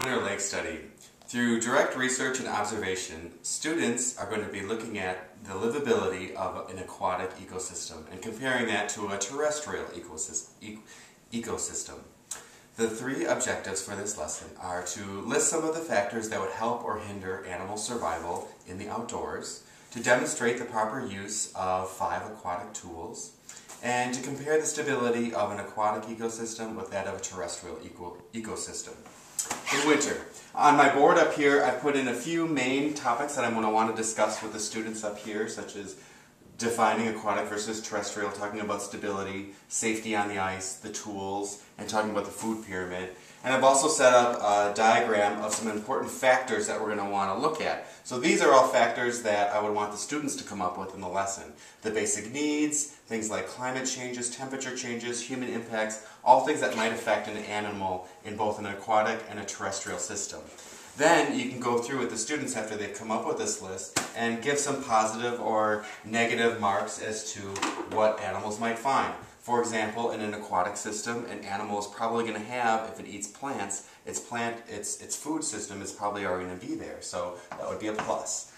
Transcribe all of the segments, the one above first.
Winter Lake Study. Through direct research and observation, students are going to be looking at the livability of an aquatic ecosystem and comparing that to a terrestrial ecosystem. The three objectives for this lesson are to list some of the factors that would help or hinder animal survival in the outdoors, to demonstrate the proper use of 5 aquatic tools, and to compare the stability of an aquatic ecosystem with that of a terrestrial ecosystem. In winter, on my board up here, I've put in a few main topics that I'm going to want to discuss with the students up here, such as defining aquatic versus terrestrial, talking about stability, safety on the ice, the tools, and talking about the food pyramid. And I've also set up a diagram of some important factors that we're going to want to look at. So these are all factors that I would want the students to come up with in the lesson. The basic needs, things like climate changes, temperature changes, human impacts, all things that might affect an animal in both an aquatic and a terrestrial system. Then you can go through with the students after they've come up with this list and give some positive or negative marks as to what animals might find. For example, in an aquatic system, an animal is probably going to have, if it eats plants, its food system is probably already going to be there, so that would be a plus.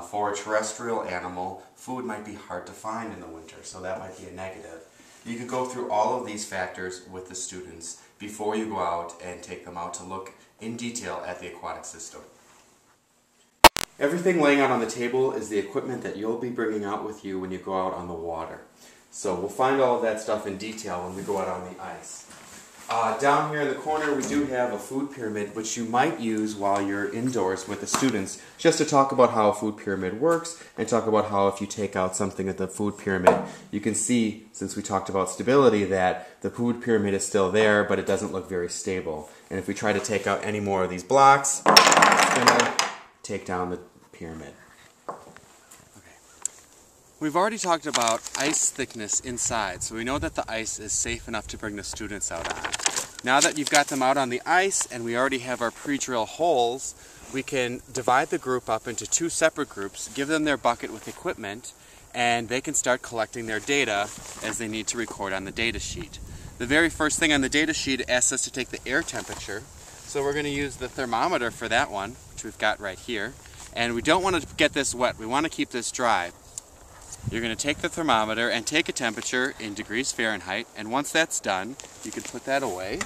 For a terrestrial animal, food might be hard to find in the winter, so that might be a negative. You could go through all of these factors with the students before you go out and take them out to look in detail at the aquatic system. Everything laying out on the table is the equipment that you'll be bringing out with you when you go out on the water. So we'll find all of that stuff in detail when we go out on the ice. Down here in the corner we do have a food pyramid which you might use while you're indoors with the students just to talk about how a food pyramid works and talk about how if you take out something at the food pyramid you can see, since we talked about stability, that the food pyramid is still there but it doesn't look very stable. And if we try to take out any more of these blocks, it's going to take down the pyramid. We've already talked about ice thickness inside, so we know that the ice is safe enough to bring the students out on. Now that you've got them out on the ice and we already have our pre-drill holes, we can divide the group up into 2 separate groups, give them their bucket with equipment, and they can start collecting their data as they need to record on the data sheet. The very first thing on the data sheet asks us to take the air temperature, so we're going to use the thermometer for that one, which we've got right here. And we don't want to get this wet, we want to keep this dry. You're going to take the thermometer and take a temperature in degrees Fahrenheit, and once that's done, you can put that away.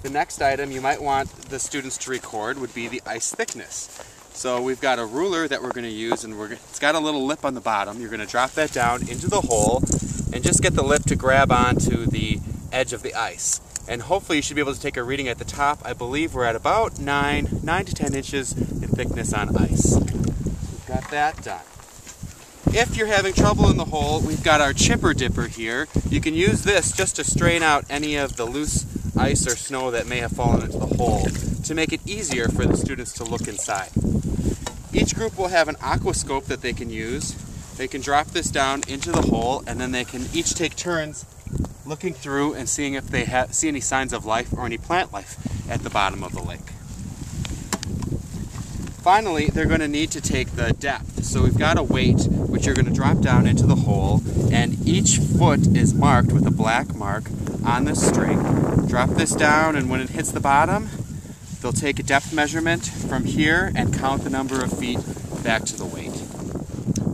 The next item you might want the students to record would be the ice thickness. So we've got a ruler that we're going to use, and it's got a little lip on the bottom. You're going to drop that down into the hole and just get the lip to grab onto the edge of the ice. And hopefully you should be able to take a reading at the top. I believe we're at about 9 to 10 inches in thickness on ice. We've got that done. If you're having trouble in the hole, we've got our chipper dipper here. You can use this just to strain out any of the loose ice or snow that may have fallen into the hole to make it easier for the students to look inside. Each group will have an Aqua Scope that they can use. They can drop this down into the hole and then they can each take turns looking through and seeing if they see any signs of life or any plant life at the bottom of the lake. Finally, they're going to need to take the depth. So we've got a weight which you're going to drop down into the hole, and each foot is marked with a black mark on the string. Drop this down, and when it hits the bottom, they'll take a depth measurement from here and count the number of feet back to the weight.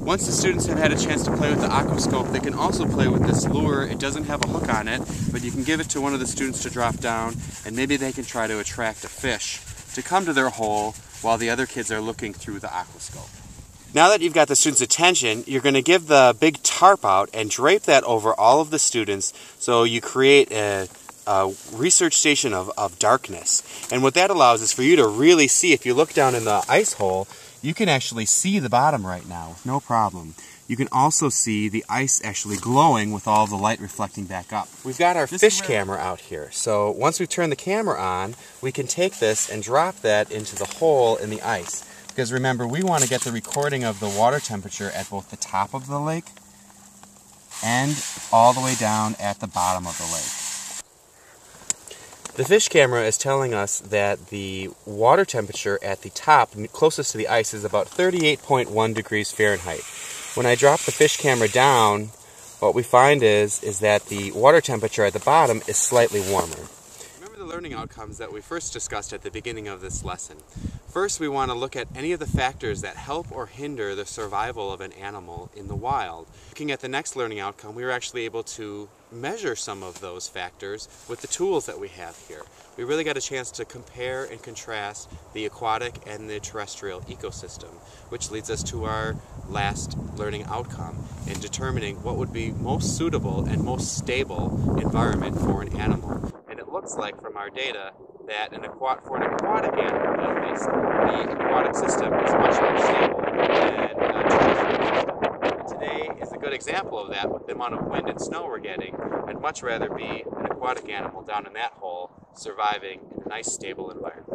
Once the students have had a chance to play with the Aqua Scope, they can also play with this lure. It doesn't have a hook on it, but you can give it to one of the students to drop down, and maybe they can try to attract a fish to come to their hole while the other kids are looking through the Aqua Scope. Now that you've got the students' attention, you're going to give the big tarp out and drape that over all of the students so you create a research station of darkness. And what that allows is for you to really see, if you look down in the ice hole, you can actually see the bottom right now with no problem. You can also see the ice actually glowing with all the light reflecting back up. We've got our fish camera out here, so once we turn the camera on, we can take this and drop that into the hole in the ice. Because remember, we want to get the recording of the water temperature at both the top of the lake and all the way down at the bottom of the lake. The fish camera is telling us that the water temperature at the top, closest to the ice, is about 38.1 degrees Fahrenheit. When I drop the fish camera down, what we find is that the water temperature at the bottom is slightly warmer. learning outcomes that we first discussed at the beginning of this lesson. First, we want to look at any of the factors that help or hinder the survival of an animal in the wild. Looking at the next learning outcome, we were actually able to measure some of those factors with the tools that we have here. We really got a chance to compare and contrast the aquatic and the terrestrial ecosystem, which leads us to our last learning outcome in determining what would be most suitable and most stable environment for an animal. And it looks like from our data that for an aquatic animal, at least, the aquatic system is much more stable than a terrestrial system. And today is a good example of that with the amount of wind and snow we're getting. I'd much rather be an aquatic animal down in that hole surviving in a nice stable environment.